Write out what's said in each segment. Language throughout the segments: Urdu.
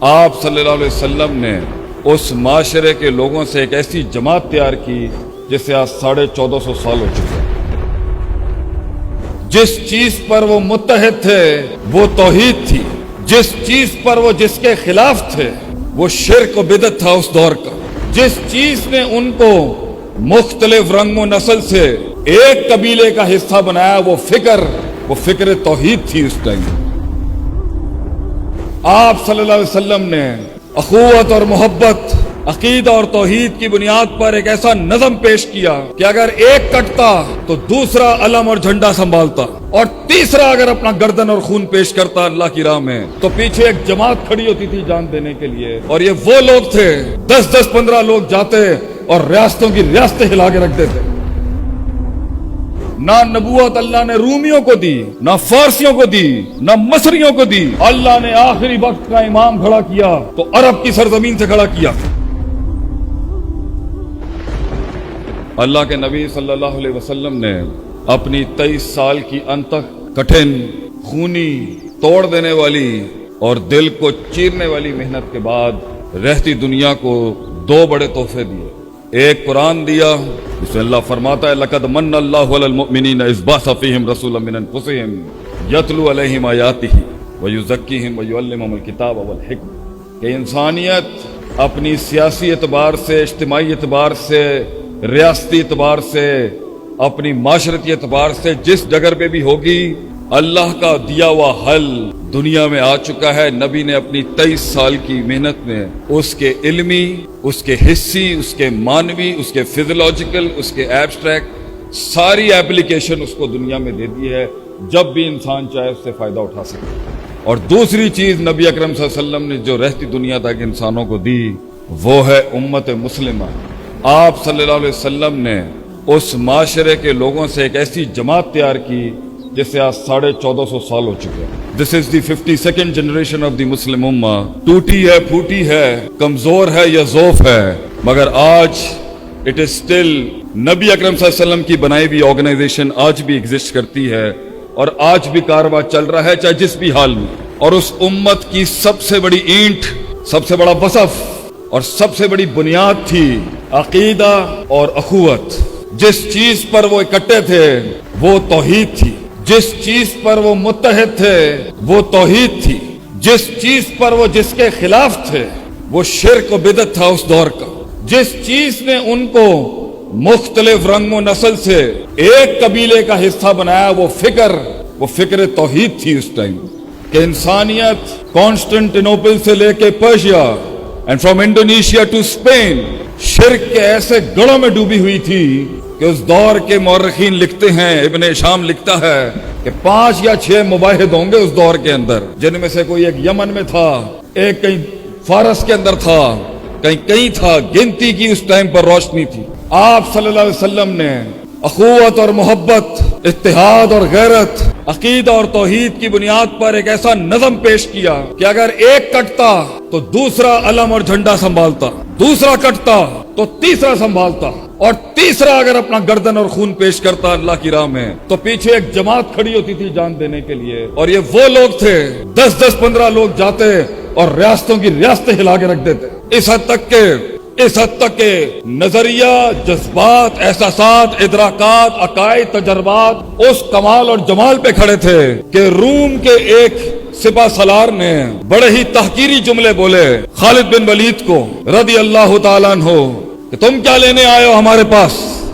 آپ صلی اللہ علیہ وسلم نے اس معاشرے کے لوگوں سے ایک ایسی جماعت تیار کی جسے آج 1450 سال ہو چکے ہیں۔ جس چیز پر وہ متحد تھے وہ توحید تھی، جس چیز پر وہ جس کے خلاف تھے وہ شرک و بدعت تھا اس دور کا۔ جس چیز نے ان کو مختلف رنگ و نسل سے ایک قبیلے کا حصہ بنایا وہ فکر توحید تھی اس ٹائم۔ آپ صلی اللہ علیہ وسلم نے اخوت اور محبت، عقیدہ اور توحید کی بنیاد پر ایک ایسا نظم پیش کیا کہ اگر ایک کٹتا تو دوسرا علم اور جھنڈا سنبھالتا، اور تیسرا اگر اپنا گردن اور خون پیش کرتا اللہ کی راہ میں تو پیچھے ایک جماعت کھڑی ہوتی تھی جان دینے کے لیے۔ اور یہ وہ لوگ تھے 10-15 لوگ جاتے اور ریاستوں کی ریاستیں ہلا کے رکھ دیتے۔ نہ نبوت اللہ نے رومیوں کو دی، نہ فارسیوں کو دی، نہ مصریوں کو دی۔ اللہ نے آخری وقت کا امام کھڑا کیا تو عرب کی سرزمین سے کھڑا کیا۔ اللہ کے نبی صلی اللہ علیہ وسلم نے اپنی 23 سال کی انتک کٹھن، خونی، توڑ دینے والی اور دل کو چیرنے والی محنت کے بعد رہتی دنیا کو 2 بڑے تحفے دیے۔ ایک قرآن دیا جس میں اللہ فرماتا ہے لقد من اللہ علی المؤمنین اذ بعث فیہم رسولا من انفسہم یتلو علیہم آیاتہ ویزکیہم ویعلمہم الکتاب والحکمہ، کہ انسانیت اپنی سیاسی اعتبار سے، اجتماعی اعتبار سے، ریاستی اعتبار سے، اپنی معاشرتی اعتبار سے جس ڈگر پہ بھی ہوگی، اللہ کا دیا ہوا حل دنیا میں آ چکا ہے۔ نبی نے اپنی 23 سال کی محنت میں اس کے علمی، اس کے حسی، اس کے مانوی، اس کے فزیولوجیکل، اس کے ایبسٹریکٹ ساری اپلیکیشن اس کو دنیا میں دے دی ہے، جب بھی انسان چاہے اس سے فائدہ اٹھا سکے۔ اور دوسری چیز نبی اکرم صلی اللہ علیہ وسلم نے جو رہتی دنیا تک انسانوں کو دی وہ ہے امت مسلمہ۔ آپ صلی اللہ علیہ وسلم نے اس معاشرے کے لوگوں سے ایک ایسی جماعت تیار کی جسے آج 1450 سال ہو چکے ہیں۔ دس از دی 52nd جنریشن آف دی مسلم امہ۔ ٹوٹی ہے، پھوٹی ہے، کمزور ہے یا ضعف ہے، مگر آج اٹ از اسٹل نبی اکرم صلی اللہ علیہ وسلم کی بنائی ہوئی آرگنائزیشن آج بھی ایگزسٹ کرتی ہے اور آج بھی کارواں چل رہا ہے چاہے جس بھی حال میں۔ اور اس امت کی سب سے بڑی اینٹ، سب سے بڑا وصف اور سب سے بڑی بنیاد تھی عقیدہ اور اخوت۔ جس چیز پر وہ اکٹھے تھے وہ توحید تھی، جس چیز پر وہ متحد تھے وہ توحید تھی، جس چیز پر وہ جس کے خلاف تھے وہ شرک و بدعت تھا اس دور کا۔ جس چیز نے ان کو مختلف رنگ و نسل سے ایک قبیلے کا حصہ بنایا وہ فکر توحید تھی اس ٹائم، کہ انسانیت کانسٹنٹینوپل سے لے کے Persia and from Indonesia to Spain شرک کے ایسے گڑھوں میں ڈوبی ہوئی تھی کہ اس دور کے مورخین لکھتے ہیں، ابن شام لکھتا ہے کہ 5 یا 6 مباحث ہوں گے اس دور کے اندر، جن میں سے کوئی ایک یمن میں تھا، ایک کہیں فارس کے اندر تھا، کہیں تھا، گنتی کی اس ٹائم پر روشنی تھی۔ آپ صلی اللہ علیہ وسلم نے اخوت اور محبت، اتحاد اور غیرت، عقیدہ اور توحید کی بنیاد پر ایک ایسا نظم پیش کیا کہ اگر ایک کٹتا تو دوسرا علم اور جھنڈا سنبھالتا، دوسرا کٹتا تو تیسرا سنبھالتا، اور تیسرا اگر اپنا گردن اور خون پیش کرتا اللہ کی راہ میں تو پیچھے ایک جماعت کھڑی ہوتی تھی جان دینے کے لیے۔ اور یہ وہ لوگ تھے 10-15 لوگ جاتے اور ریاستوں کی ریاستیں ہلا کے رکھ دیتے۔ اس حد تک کہ نظریہ، جذبات، احساسات، ادراکات، عقائد، تجربات اس کمال اور جمال پہ کھڑے تھے کہ روم کے ایک سپہ سالار نے بڑے ہی تحقیری جملے بولے خالد بن ولید کو رضی اللہ تعالیٰ عنہ کہ تم کیا لینے آئے ہو ہمارے پاس؟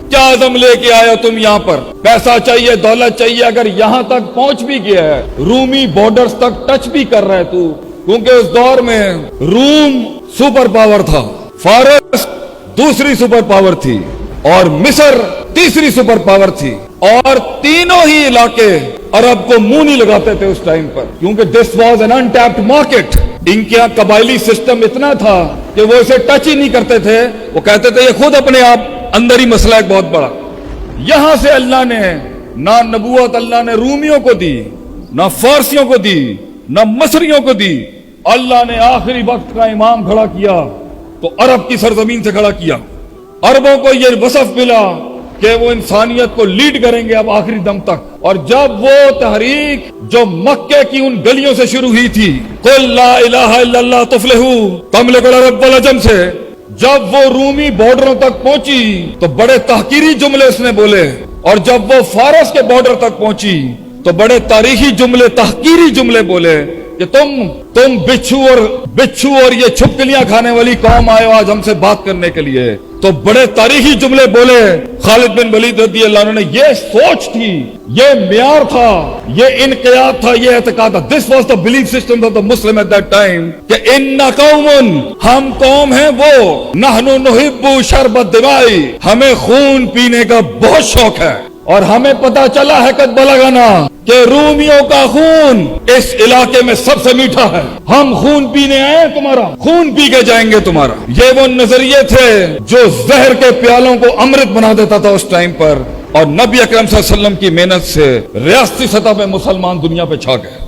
کیا عزم لے کے آئے ہو تم یہاں پر؟ پیسہ چاہیے، دولت چاہیے، اگر یہاں تک پہنچ بھی گیا ہے، رومی بارڈرز تک ٹچ بھی کر رہا ہے تو، کیونکہ اس دور میں روم سپر پاور تھا، فارس دوسری سپر پاور تھی اور مصر تیسری سپر پاور تھی، اور تینوں ہی علاقے عرب کو منہ نہیں لگاتے تھے اس ٹائم پر، کیونکہ this was an untapped market. ان کے یہاں قبائلی سسٹم اتنا تھا کہ وہ اسے ٹچ ہی نہیں کرتے تھے، وہ کہتے تھے یہ خود اپنے آپ اندر ہی مسئلہ ایک بہت بڑا۔ یہاں سے اللہ نے نہ نبوت اللہ نے رومیوں کو دی، نہ فارسیوں کو دی، نہ مصریوں کو دی، اللہ نے آخری وقت کا امام کھڑا کیا تو عرب کی سرزمین سے کھڑا کیا۔ عربوں کو یہ وصف ملا کہ وہ انسانیت کو لیڈ کریں گے اب آخری دم تک۔ اور جب وہ تحریک جو مکے کی ان گلیوں سے شروع ہوئی تھی، قل لا الہ الا اللہ تفلحو تملک العرب والعجم سے، جب وہ رومی بارڈروں تک پہنچی تو بڑے تحقیری جملے اس نے بولے، اور جب وہ فارس کے بارڈر تک پہنچی تو بڑے تاریخی جملے، تحقیری جملے بولے کہ تم بچھو اور یہ چھپکلیاں کھانے والی قوم آئے ہو آج ہم سے بات کرنے کے لیے۔ تو بڑے تاریخی جملے بولے خالد بن ولید رضی اللہ عنہ نے۔ یہ سوچ تھی، یہ معیار تھا، یہ انقیاد تھا، یہ اعتقاد تھا۔ This was the belief system of the Muslim at that time کہ اِنَّا قَوْمٌ، ہم قوم ہیں وہ، نَحْنُ نُحِبُّ شَرْبَ الدِّمَاءِ، ہمیں خون پینے کا بہت شوق ہے، اور ہمیں پتا چلا ہے قد بلغنا کہ رومیوں کا خون اس علاقے میں سب سے میٹھا ہے، ہم خون پینے آئے، تمہارا خون پی کے جائیں گے تمہارا۔ یہ وہ نظریے تھے جو زہر کے پیالوں کو امرت بنا دیتا تھا اس ٹائم پر، اور نبی اکرم صلی اللہ علیہ وسلم کی محنت سے ریاستی سطح پہ مسلمان دنیا پہ چھا گئے۔